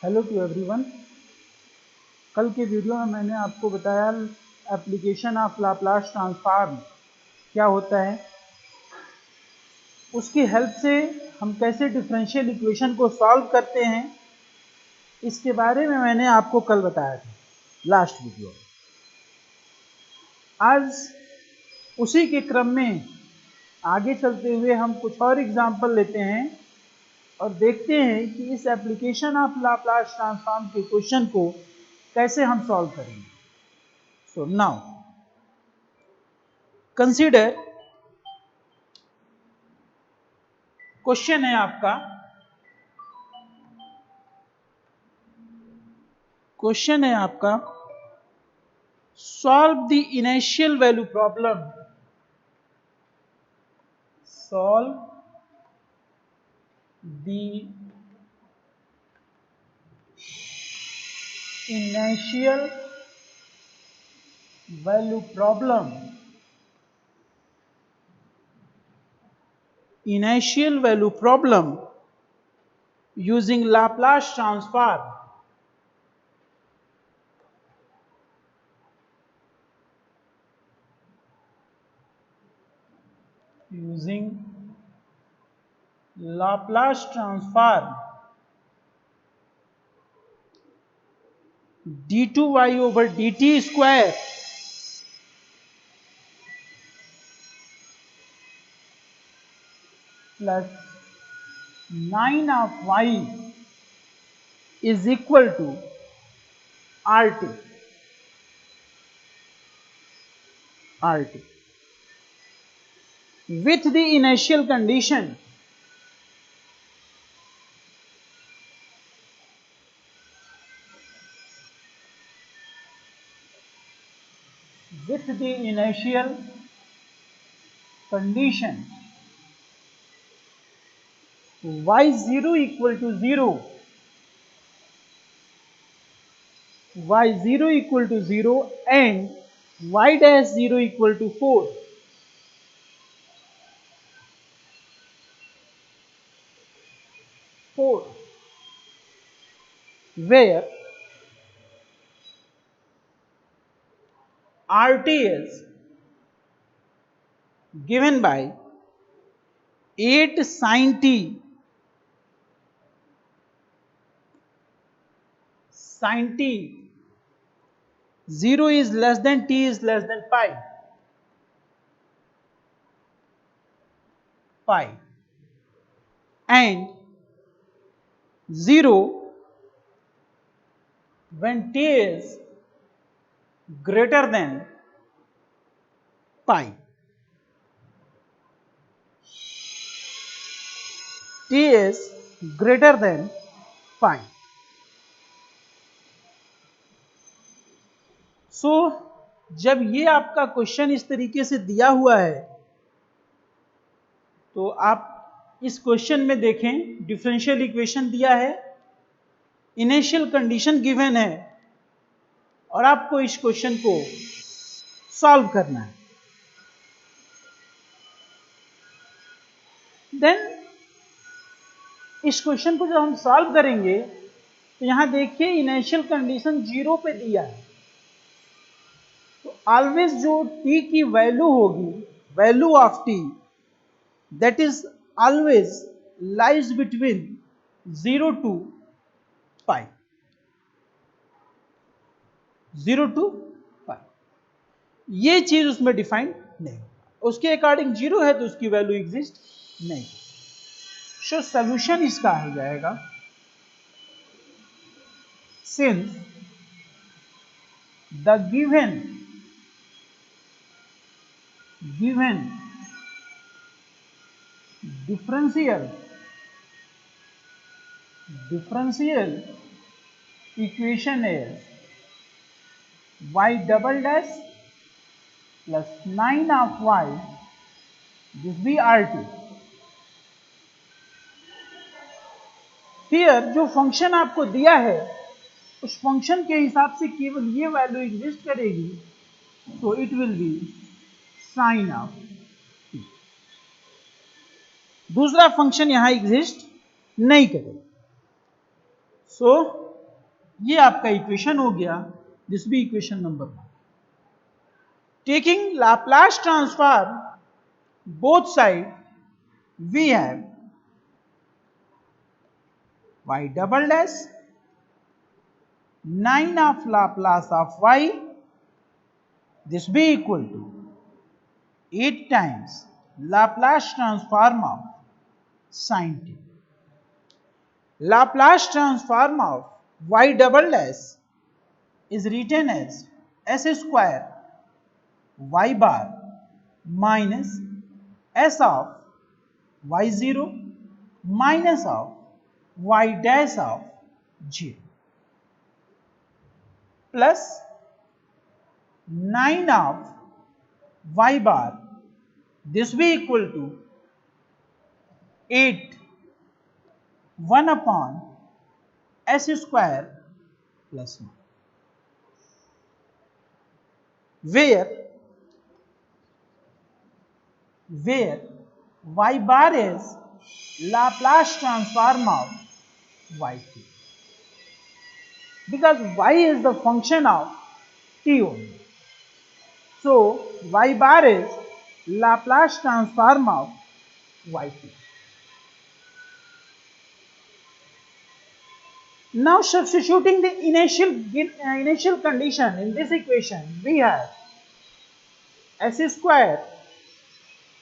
Hello to everyone. कल के video में मैंने आपको बताया एप्लीकेशन ऑफ लाप्लास ट्रांसफॉर्म क्या होता है, उसकी हेल्प से हम कैसे डिफरेंशियल इक्वेशन को सॉल्व करते हैं, इसके बारे में मैंने आपको कल बताया था लास्ट वीडियो। आज उसी के क्रम में आगे चलते हुए हम कुछ और एग्जाम्पल लेते हैं और देखते हैं कि इस एप्लीकेशन ऑफ लाप्लास ट्रांसफॉर्म के क्वेश्चन को कैसे हम सॉल्व करेंगे। सो नाउ कंसीडर, क्वेश्चन है आपका, solve the initial value problem, solve the initial value problem, using Laplace transform. Using Laplace transform d2y over dt square plus 9 of y is equal to RT. With the initial condition y0 equal to 0, and y dash 0 equal to 4. Where RT is given by 8 sin t, 0 is less than t is less than pi, and 0 when t is greater than pi. T is greater than pi. सो जब ये आपका question इस तरीके से दिया हुआ है तो आप इस क्वेश्चन में देखें, डिफरेंशियल इक्वेशन दिया है, इनिशियल कंडीशन गिवन है और आपको इस क्वेश्चन को सॉल्व करना है। देन इस क्वेश्चन को जब हम सॉल्व करेंगे तो यहां देखिए इनिशियल कंडीशन 0 पे दिया है, तो ऑलवेज जो t की वैल्यू होगी, value of t, that is always lies between 0 to pi, 0 to pi। ये चीज उसमें डिफाइन नहीं, उसके अकॉर्डिंग 0 है तो उसकी वैल्यू एग्जिस्ट नहीं। सो सॉल्यूशन इसका हो जाएगा, since the given differential equation is y double dash plus 9 of y, this be RT। here जो फंक्शन आपको दिया है उस फंक्शन के हिसाब से केवल ये वैल्यू एग्जिस्ट करेगी, तो it will be sine of t। दूसरा फंक्शन यहां एग्जिस्ट नहीं करेगा। सो ये आपका इक्वेशन हो गया, दिस भी equation number 1. Taking Laplace transform both side, we have y double dash 9 of Laplace of y, this be equal to 8 times Laplace transform of sin t. Laplace transform of y double dash is written as s square y bar minus s of y0 minus of y dash of 0 plus 9 of y bar, this be equal to 8 1 upon s square plus 1, where y bar is Laplace transform of yt, because y is the function of t only. So y bar is Laplace transform of yt. Now substituting the initial condition in this equation, we have s square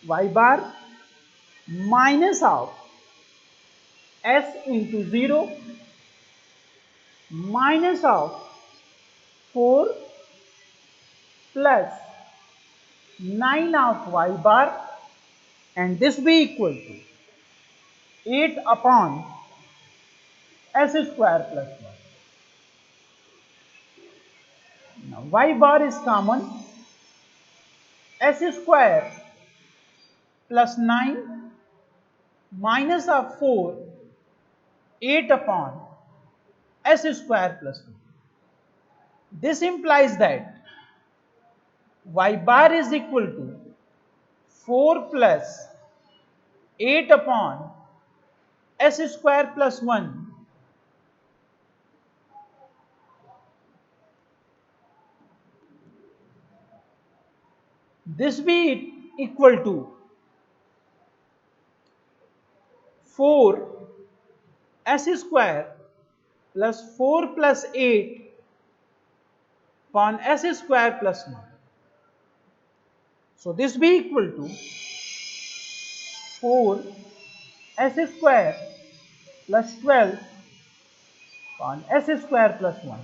y bar minus of s into 0 minus of 4 plus 9 of y bar, and this be equal to 8 upon s square plus 1. Now y bar is common, s square plus 9 minus of 4, 8 upon s square plus 1. This implies that y bar is equal to 4 plus 8 upon s square plus 1. This be equal to 4 s square plus 4 plus 8 upon s square plus 1. So this be equal to 4 s square plus 12 upon s square plus 1.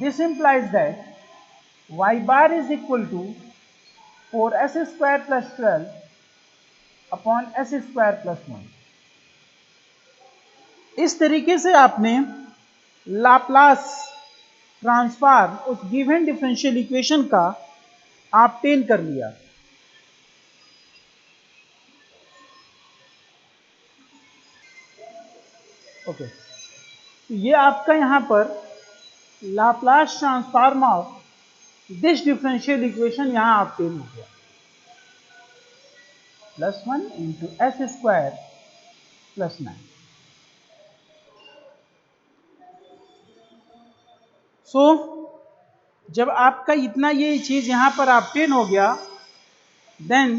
This implies that y bar is equal to 4s square plus 12 upon s square plus 1. इस तरीके से आपने Laplace transform उस given differential equation का obtain कर लिया. Okay, तो ये आपका यहां पर Laplace transform of this differential equation यहां ऑब्टेन हो गया, +1 इंटू एस स्क्वायर प्लस 9. सो जब आपका इतना ये चीज यहां पर ऑब्टेन हो गया, then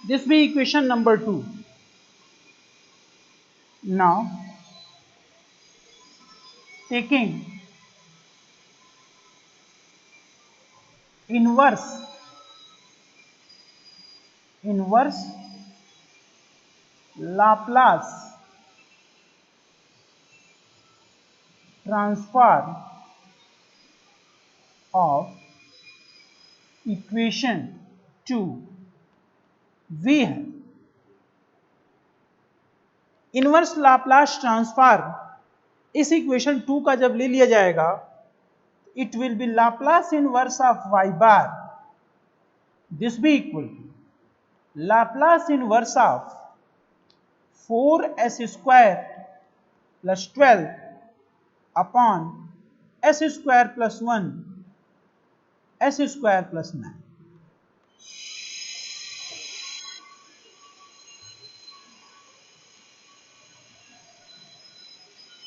this be equation number 2. Now taking inverse Laplace transform of equation 2, we have inverse Laplace transform. इस इक्वेशन 2 का जब ले लिया जाएगा, it will be Laplace inverse of y bar, this be equal to Laplace inverse of 4s square plus 12 upon s square plus 1 s square plus 9.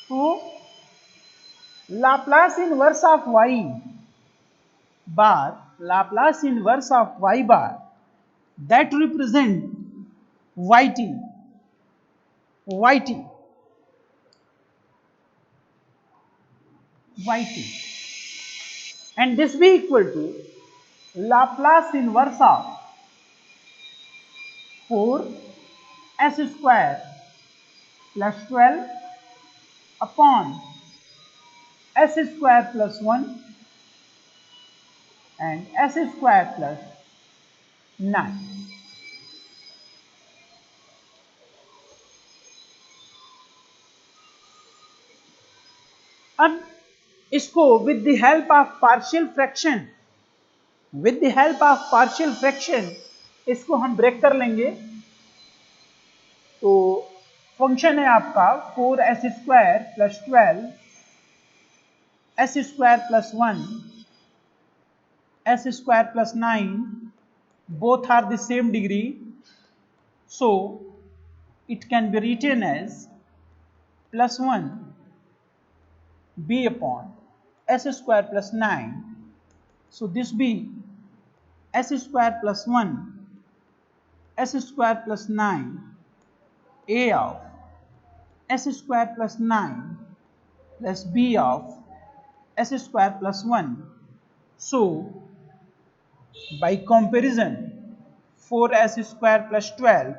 तो Laplace inverse of y bar, Laplace inverse of y bar that represent yt, yt, yt, and this be equal to Laplace inverse of 4 s square plus 12 upon s square plus 1 and s square plus 9. अब इसको with the help of partial fraction, with the help of partial fraction इसको हम break कर लेंगे। तो function है आपका 4s square plus 12 s square plus 1 s square plus 9, both are the same degree, so it can be written as plus 1 b upon s square plus 9. So this be s square plus 1 s square plus 9 a of s square plus 9 plus b of s square plus 1. So by comparison 4s square plus 12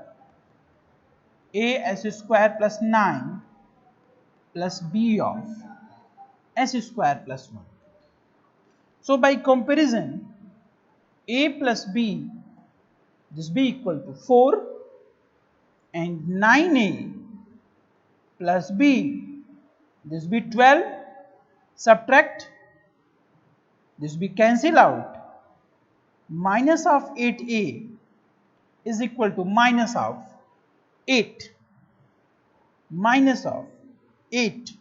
a s square plus 9 plus b of s square plus 1. So by comparison a plus b, this be equal to 4 and 9a plus b, this be 12, subtract, this be cancel out, minus of 8a is equal to minus of 8, minus of 8,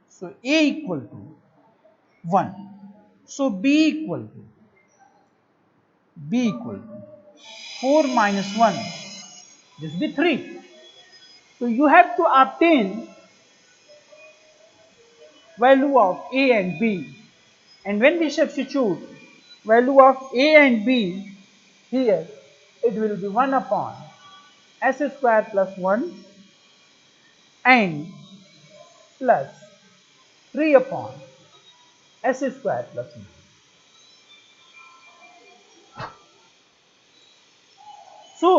so a equal to 1, so b equal to 4 minus 1, this be 3. So you have to obtain value of a and b, and when we substitute value of a and b here, it will be 1 upon s square plus 1 and plus 3 upon s square plus 1. सो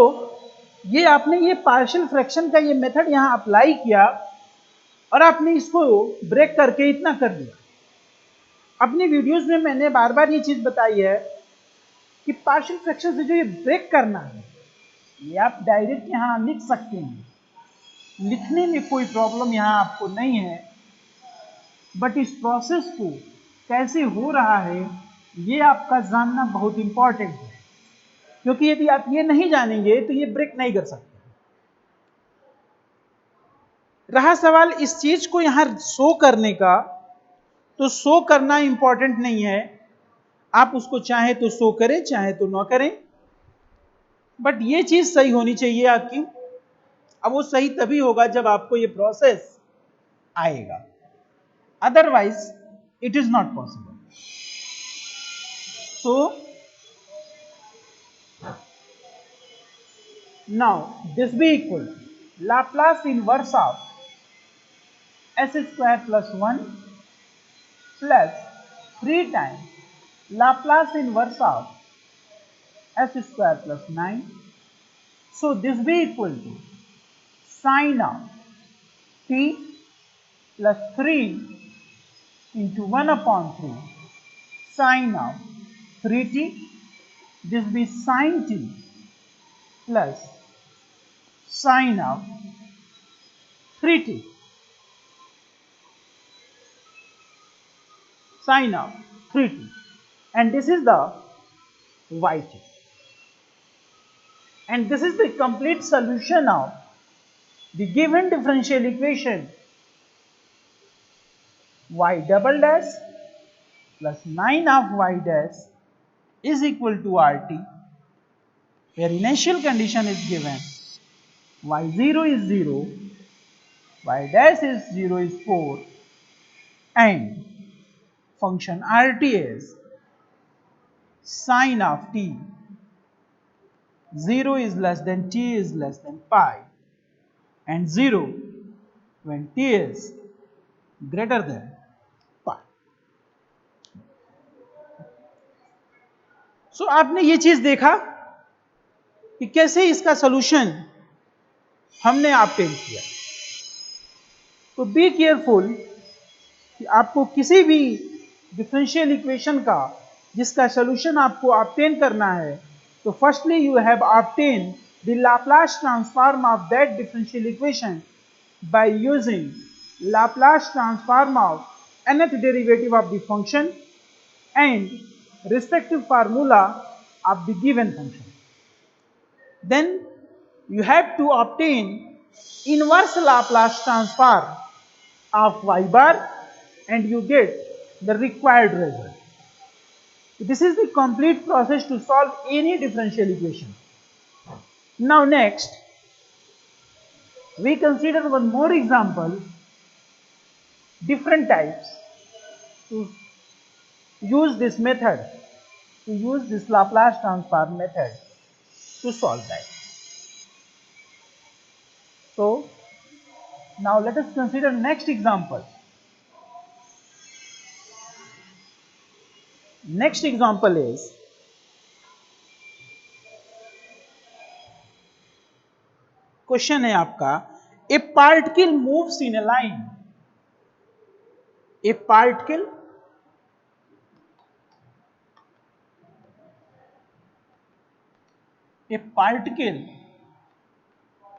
ये आपने ये partial fraction का ये method यहाँ apply किया और आपने इसको ब्रेक करके इतना कर दिया। अपनी वीडियोस में मैंने बार बार ये चीज़ बताई है कि पार्शियल फ्रैक्शन से जो ये ब्रेक करना है ये आप डायरेक्ट यहाँ लिख सकते हैं, लिखने में कोई प्रॉब्लम यहाँ आपको नहीं है, बट इस प्रोसेस को कैसे हो रहा है ये आपका जानना बहुत इंपॉर्टेंट है, क्योंकि यदि आप ये नहीं जानेंगे तो ये ब्रेक नहीं कर सकते। रहा सवाल इस चीज को यहां शो करने का, तो शो करना इंपॉर्टेंट नहीं है, आप उसको चाहे तो शो करें चाहे तो ना करें, बट ये चीज सही होनी चाहिए आपकी। अब वो सही तभी होगा जब आपको ये प्रोसेस आएगा, otherwise it is not possible. So now this be equal to Laplace inverse of s square plus 1 plus 3 times Laplace inverse of s square plus 9. So this be equal to sine of t plus 3 into 1 upon 3 sine of 3t. This be sine t plus sine of 3t, sine of 3t, and this is the yt, and this is the complete solution of the given differential equation y double dash plus 9 of y dash is equal to RT, where initial condition is given y0 is 0, y dash is 0 is 4, and function rt is sine of t, 0 is less than t is less than pi, and 0 when t is greater than pi. सो आपने ये चीज देखा कि कैसे इसका solution हमने obtain किया। तो बी केयरफुल कि आपको किसी भी डिफरेंशियल इक्वेशन का जिसका सॉल्यूशन आपको ऑब्टेन करना है, तो firstly you have obtain the Laplace transform of that differential equation by using Laplace transform of nth derivative of the function and respective formula of the given function. Then you have to obtain inverse Laplace transform of y bar and you get the required result. This is the complete process to solve any differential equation. Now next, we consider one more example, different types to use this method, to use this Laplace transform method to solve that. So now let us consider next example. Next example is question है आपका, ए particle moves in A line, A particle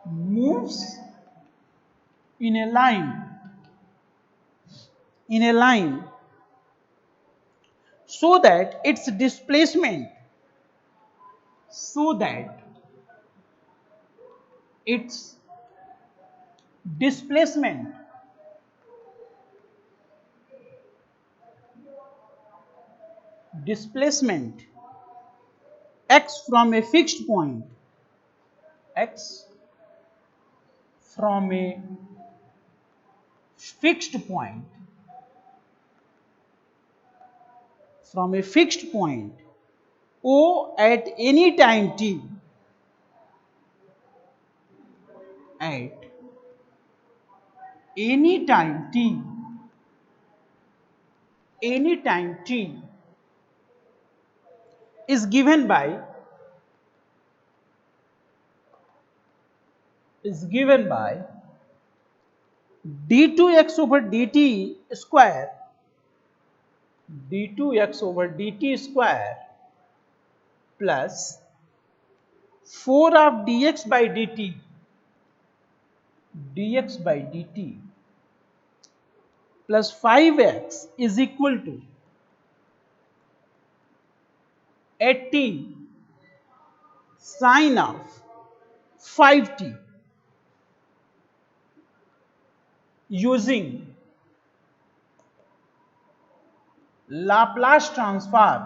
moves in a line so that its displacement x from a fixed point, O at any time t, is given by d2x over dt square plus 4 of dx by dt plus 5x is equal to 80 sine of 5t using Laplace transform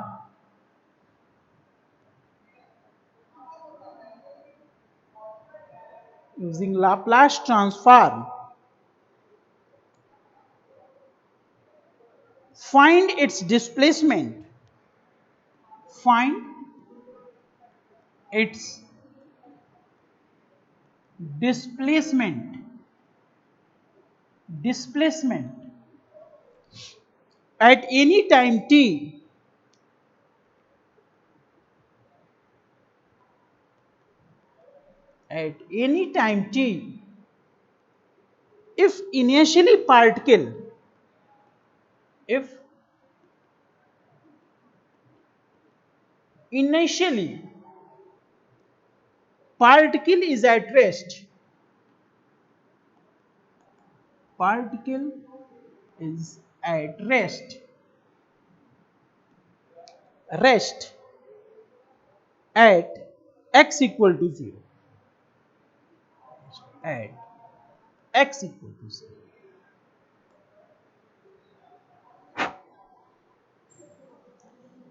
find its displacement at any time t if initially particle is at rest, at x equal to 0,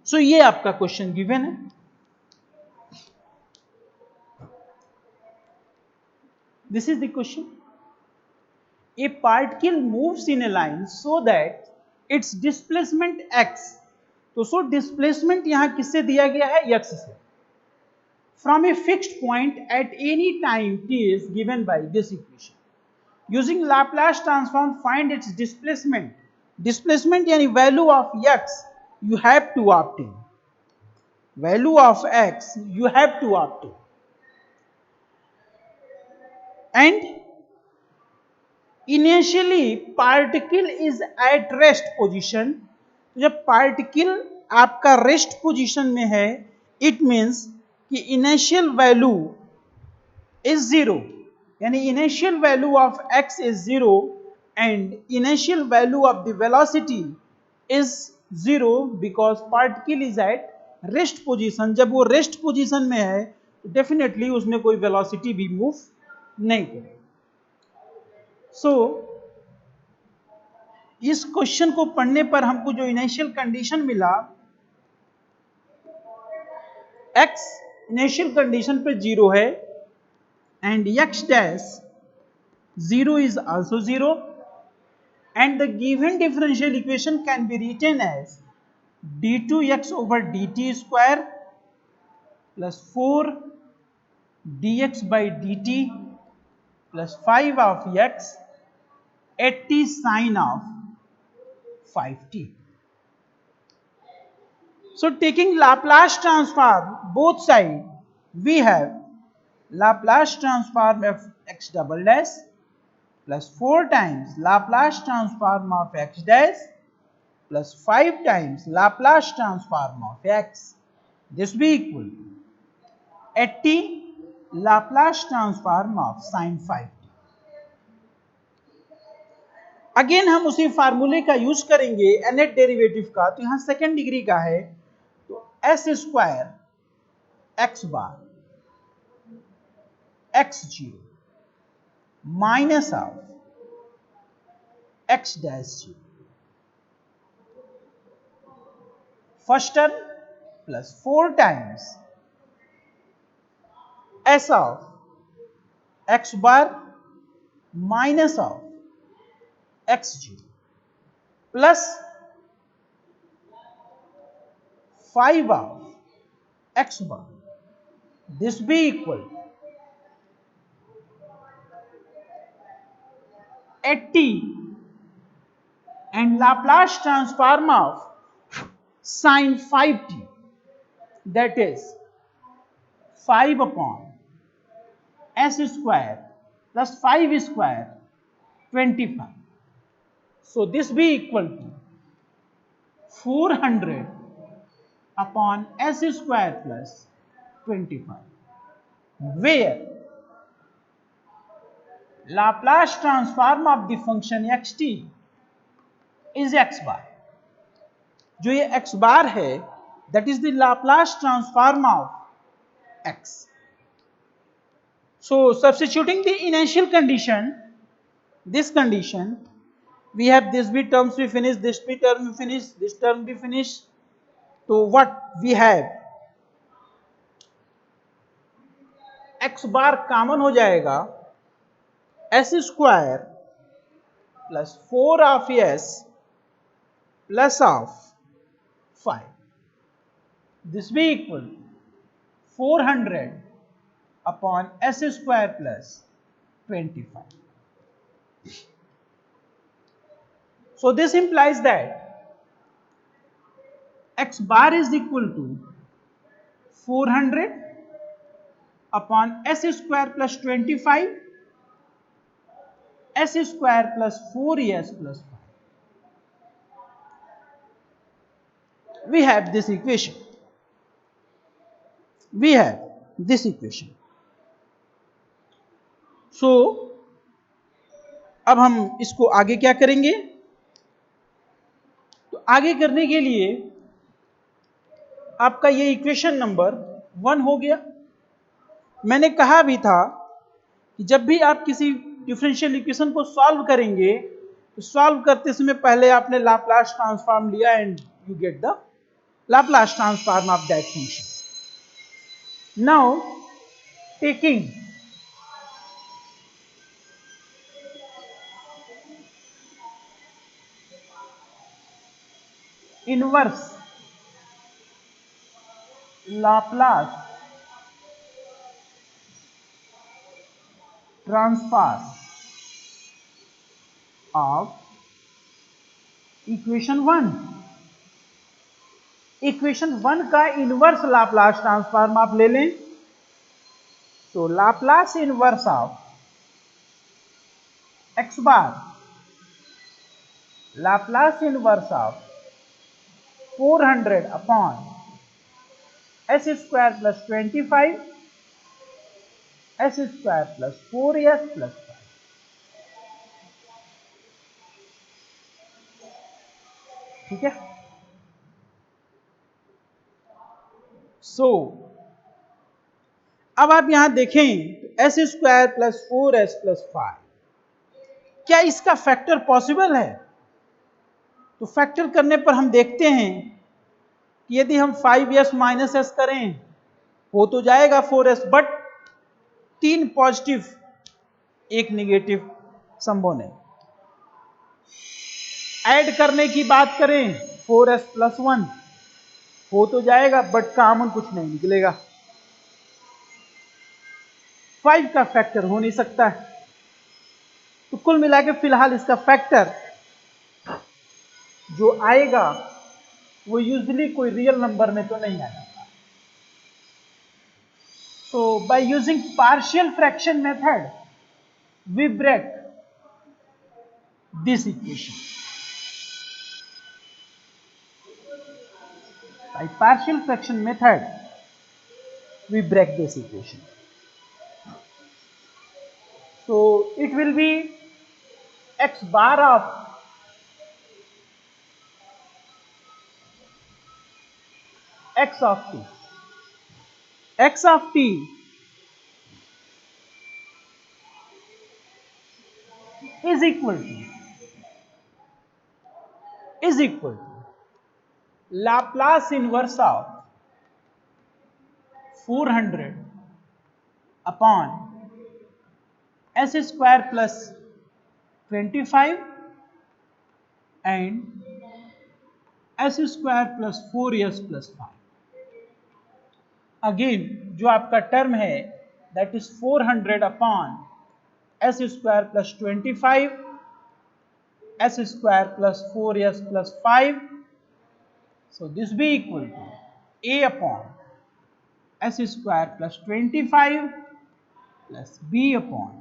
सो ये आपका question given है। This is the question. A particle moves in a line so that it's displacement x, तो so displacement यहां किससे दिया गया है, x से, from a fixed point at any time t is given by this equation. Using Laplace transform, find its displacement. Displacement यानी value of x you have to obtain. Value of x you have to obtain. And initially particle is at rest position, जब particle आपका rest position में है, it means कि initial value is zero, यानी initial value of x is zero and initial value of the velocity is zero because particle is at rest position. जब वो rest position में है तो डेफिनेटली उसमें कोई वेलोसिटी भी मूव नहीं करेगी. सो इस क्वेश्चन को पढ़ने पर हमको जो इनिशियल कंडीशन मिला, x इनिशियल कंडीशन पे जीरो है and x dash zero is also zero and the given differential equation can be written as d2x over dt square plus 4 dx by dt plus 5 of x 80 sine of 5t. So taking Laplace transform both sides, we have Laplace transform of x double dash plus 4 times Laplace transform of x dash plus 5 times Laplace transform of x. This be equal to 80 Laplace transform of sine 5t. Again हम उसी फार्मूले का use करेंगे nth derivative का, तो यहां second degree का है, तो S square x bar x zero minus of x dash zero, first term plus 4 times S of x bar minus of x zero plus 5 of x bar. This be equal 80 and Laplace transform of sine 5t, that is 5 upon s square plus 5 square 25. So this be equal to 400 upon s square plus 25, where Laplace transform of the function xt is x bar. जो ये x bar है, that is the Laplace transform of x. So substituting the initial condition, this condition, we have this be terms we finish, this be term we finish, this term be finish. So what we have, x bar common हो जाएगा, s square plus 4 of s plus of 5. This be equal 400 upon s square plus 25. So this implies that x bar is equal to 400 upon s square plus 25, s square plus 4s plus 5. We have this equation. We have this equation. So अब हम इसको आगे क्या करेंगे, तो आगे करने के लिए आपका ये इक्वेशन नंबर 1 हो गया. मैंने कहा भी था कि जब भी आप किसी डिफरेंशियल इक्वेशन को सॉल्व करेंगे तो सॉल्व करते समय पहले आपने लाप्लास ट्रांसफॉर्म लिया and you get the Laplace transform of that function. Now taking inverse Laplace transform of equation 1। Equation 1 का इनवर्स लाप्लास ट्रांसफॉर्म आप ले लें तो Laplace inverse of x bar Laplace inverse of 400 upon s square plus 25 s square plus 4s plus 5। ठीक है। अब आप यहां देखें S square plus 4s plus 5, क्या इसका फैक्टर पॉसिबल है? तो फैक्टर करने पर हम देखते हैं कि यदि हम 5s माइनस एस करें हो तो जाएगा 4s, बट 3 पॉजिटिव 1 निगेटिव संभव नहीं। ऐड करने की बात करें 4s प्लस 1 हो तो जाएगा, बट कॉमन कुछ नहीं निकलेगा। 5 का फैक्टर हो नहीं सकता है। तो कुल मिला के फिलहाल इसका फैक्टर जो आएगा वो यूजुअली कोई रियल नंबर में तो नहीं आएगा। So by using partial fraction method, we break this equation. By partial fraction method, we break this equation. So it will be x bar of x of t. X of t is equal to Laplace inverse of 400 upon s square plus 25 and s square plus 4s plus 5। Again जो आपका term है that is 400 upon s square plus 25 s square plus 4s plus 5। So this be equal to a upon s square plus 25 plus b upon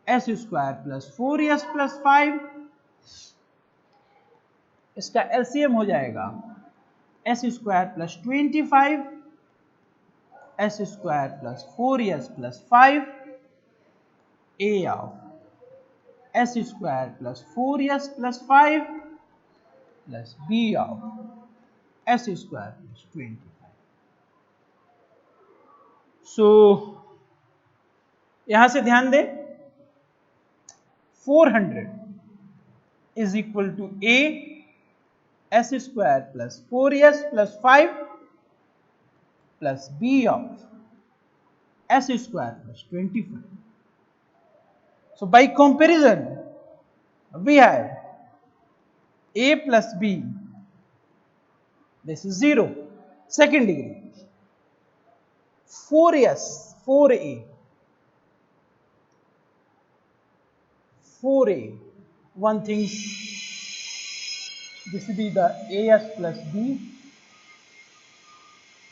s square plus 4s plus 5। इसका LCM हो जाएगा s square plus 25 s square plus 4s plus 5 a of s square plus 4s plus 5 plus b of s square plus 25। So यहां से ध्यान दें 400 is equal to a s square plus 4s plus 5 plus b of s square plus 25। So by comparison we have a plus b, this is 0 second degree, 4s 4a 4a, one thinks this will be the as plus b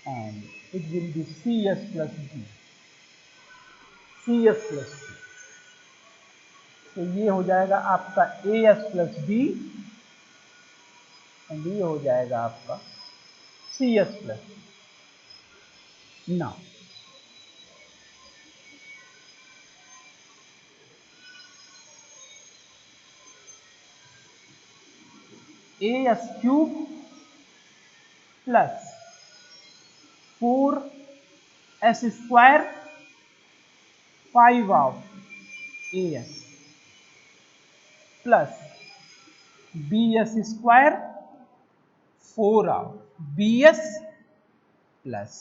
and it will be cs plus b, cs plus b। तो ये हो जाएगा आपका as plus b and ये हो जाएगा आपका cs plus b। Now as cube plus 4s square 5 of as plus bs square 4 of bs plus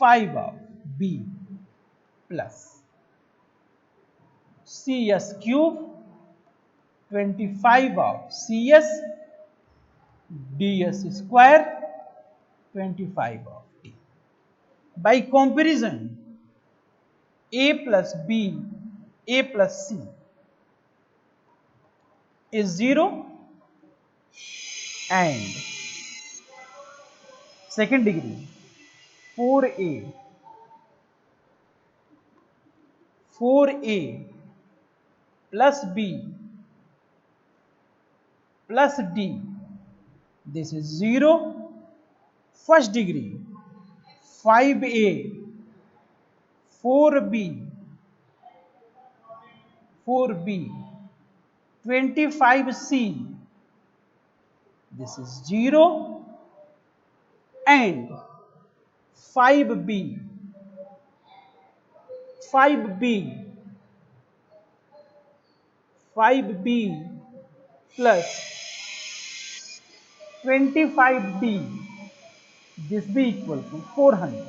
5 of b plus cs cube 25 of cs ds square 25 of t. By comparison, a plus b, a plus c is 0 and second degree 4a plus b plus d, this is 0. First degree 5a 4b 25c, this is 0 and 5b 5b plus 25d, this be equal to 400.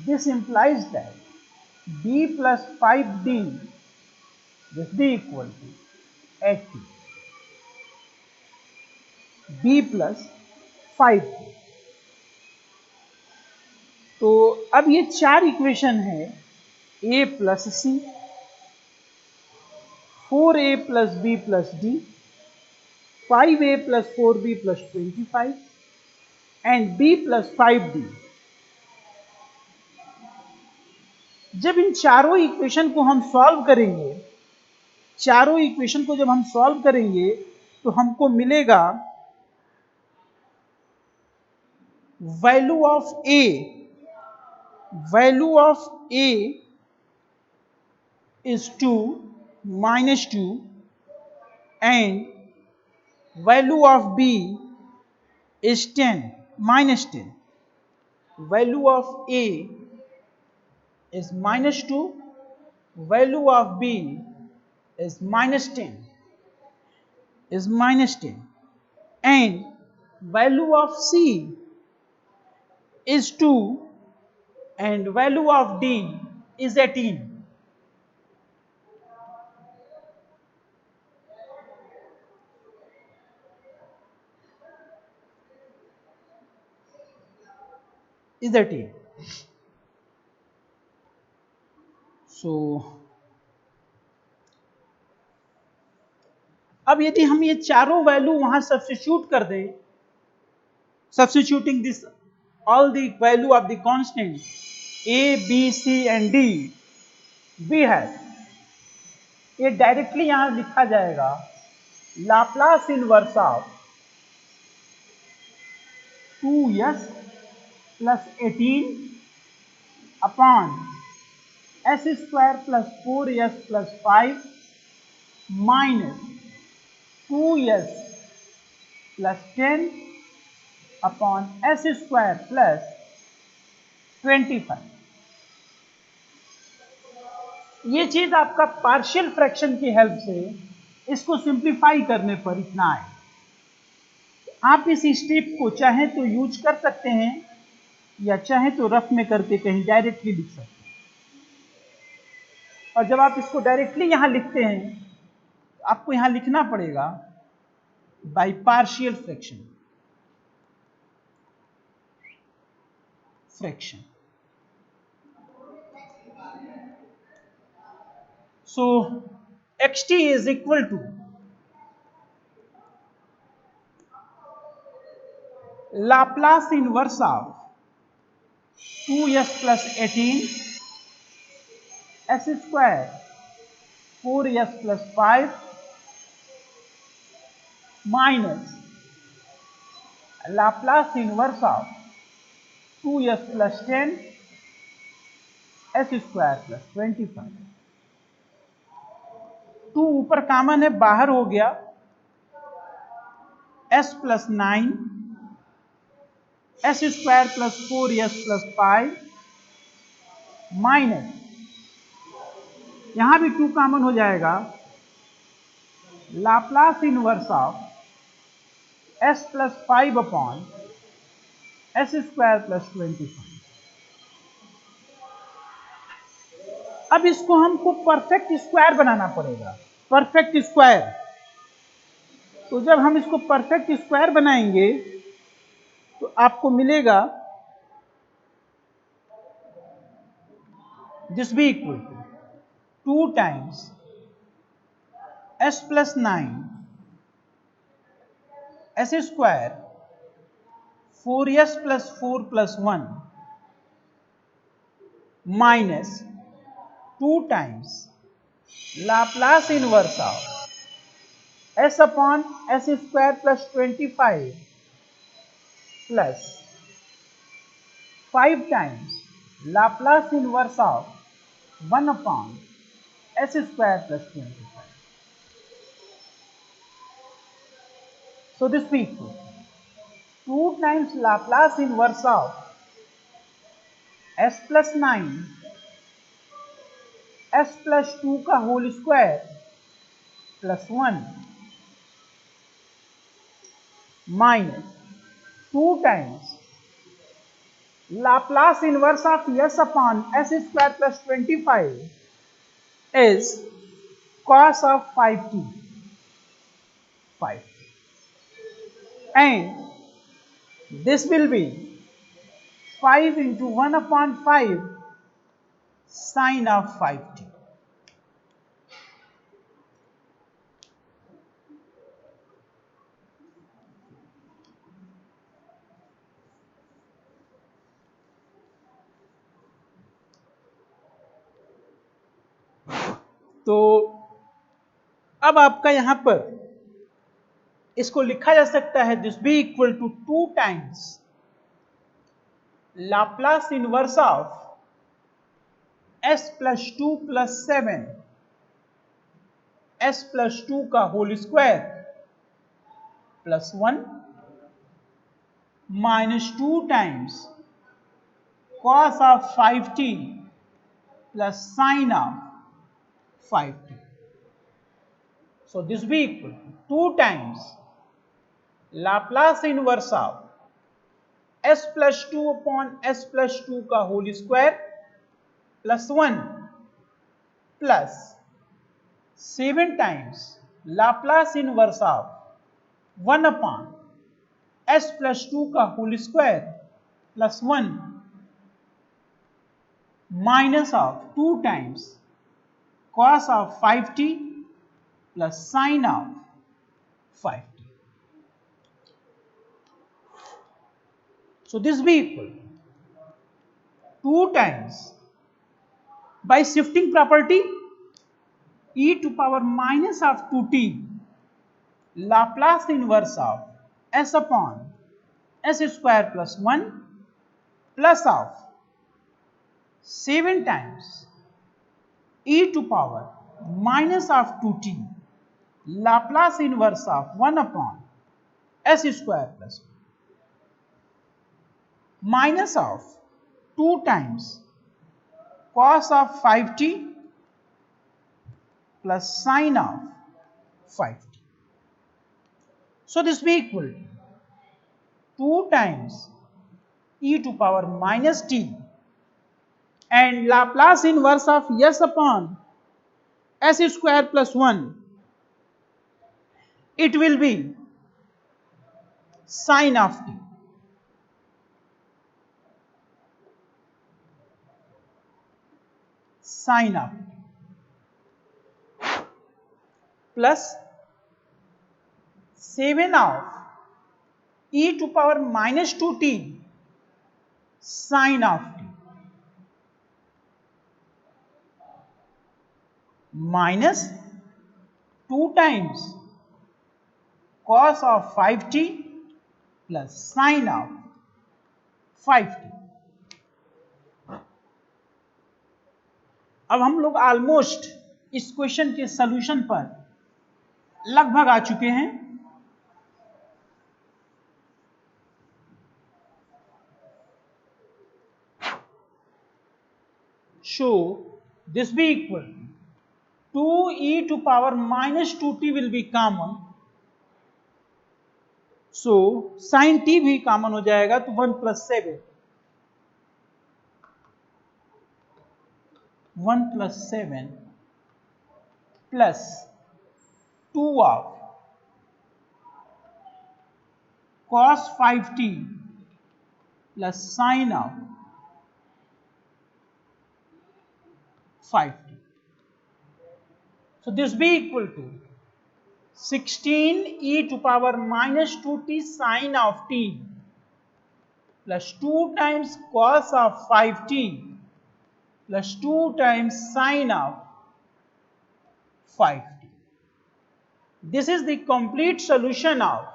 This implies that b plus 5d, this be equal to 80. b plus 5d. तो अब ये चार equation है, a plus सी, 4a plus b plus d, 5a plus 4b plus 25 and b plus 5d. जब इन चारों equation को हम सॉल्व करेंगे, चारों इक्वेशन को जब हम सॉल्व करेंगे तो हमको मिलेगा value of a is 2 minus 2 and value of b is 10 minus 10. Value of a is minus 2, value of b is minus 10 and value of c is 2 and value of d is 18. Is 18. So अब यदि हम ये चारों value वहां substitute कर दें, substituting this all the value of the constant a, b, c and d, we have, ये directly यहां लिखा जाएगा Laplace inverse of 2s plus 18 upon s square plus 4s plus 5 minus 2s plus 10 upon s square plus 25. ये चीज आपका partial fraction की help से इसको सिंप्लीफाई करने पर इतना है. आप इस स्टेप को चाहे तो यूज कर सकते हैं या चाहे तो रफ में करके कहीं डायरेक्टली लिख सकते हैं. और जब आप इसको डायरेक्टली यहां लिखते हैं तो आपको यहां लिखना पड़ेगा by partial fraction. So xt is equal to Laplace inverse of 2s plus 18 s square 4s plus 5 minus Laplace inverse of 2s plus 10 s square plus 25. 2 ऊपर कॉमन है, बाहर हो गया s plus 9 s square plus 4s plus 5 minus, यहां भी 2 common हो जाएगा, Laplace inverse of s plus 5 upon s square plus 25. अब इसको हमको परफेक्ट स्क्वायर बनाना पड़ेगा. परफेक्ट स्क्वायर तो जब हम इसको परफेक्ट स्क्वायर बनाएंगे तो आपको मिलेगा this be equal to 2 times s plus 9 s square 4s plus 4 plus 1 minus 2 times Laplace inverse of s upon s square plus 25 plus 5 times Laplace inverse of 1 upon s square plus 25. So this will equal 2 times Laplace inverse of s plus 9 s plus 2 का whole square plus 1 minus 2 times Laplace inverse of s upon s square plus 25 is cos of 5t 5, and this will be 5 into 1 upon 5 sin of 5t. तो अब आपका यहां पर इसको लिखा जा सकता है this be equal to 2 times Laplace inverse of s plus 2 plus 7 s plus 2 का whole square plus 1 minus 2 times cos of 5t plus sin of 5t. So this will be equal to 2 times Laplace inverse of s plus 2 upon s plus 2 का whole square plus 1 plus 7 times Laplace inverse of 1 upon s plus 2 का whole square plus 1 minus of 2 times cos of 5t plus sin of 5t. So this will be equal 2 times by shifting property e to power minus of 2t Laplace inverse of s upon s square plus 1 plus of 7 times e to power minus of 2t Laplace inverse of 1 upon s square plus 1 minus of 2 times cos of 5t plus sin of 5t. So this will be equal to 2 times e to power minus t and Laplace inverse of s upon s square plus 1, it will be sin of t. Sin of t plus 7 of e to power minus 2t sin of t minus 2 times cos of 5t plus sin of 5t. अब हम लोग almost इस question के solution पर लगभग आ चुके हैं. So this be equal to 2e to power minus 2t will be common. So sin t भी कॉमन हो जाएगा तो 1 plus 7 1 plus 7 plus 2 of cos 5t plus sin of 5t. So this will be equal to 16 e to power minus 2t sin of t plus 2 times cos of 5t plus 2 times sin of 5t. This is the complete solution of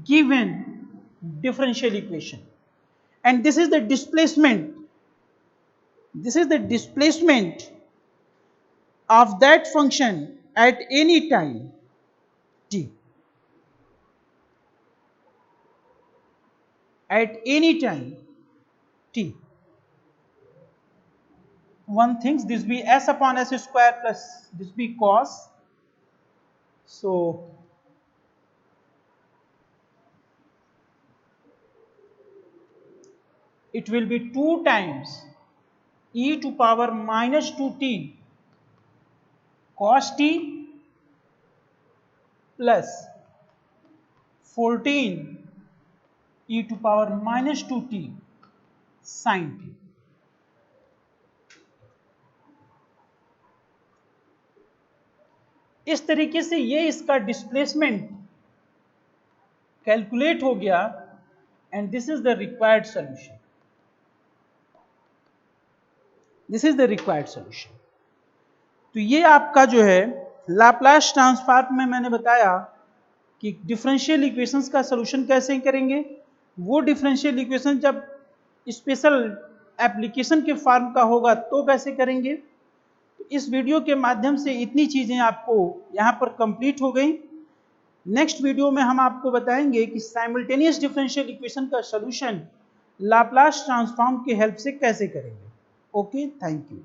given differential equation, and this is the displacement. This is the displacement of that function at any time t. At any time t. One thinks this be s upon s square plus this be cos. So it will be 2 times e to power minus 2t cos t plus 14 e to power minus 2t sin t. इस तरीके से ये इसका displacement calculate हो गया, and this is the required solution. This is the required solution. तो ये आपका जो है लाप्लास ट्रांसफॉर्म में मैंने बताया कि डिफरेंशियल इक्वेशंस का सॉल्यूशन कैसे करेंगे. वो डिफरेंशियल इक्वेशन जब स्पेशल एप्लीकेशन के फॉर्म का होगा तो कैसे करेंगे. तो इस वीडियो के माध्यम से इतनी चीजें आपको यहाँ पर कंप्लीट हो गई. नेक्स्ट वीडियो में हम आपको बताएंगे कि साइमल्टेनियस डिफरेंशियल इक्वेशन का सॉल्यूशन लाप्लास ट्रांसफॉर्म की हेल्प से कैसे करेंगे. Okay, thank you.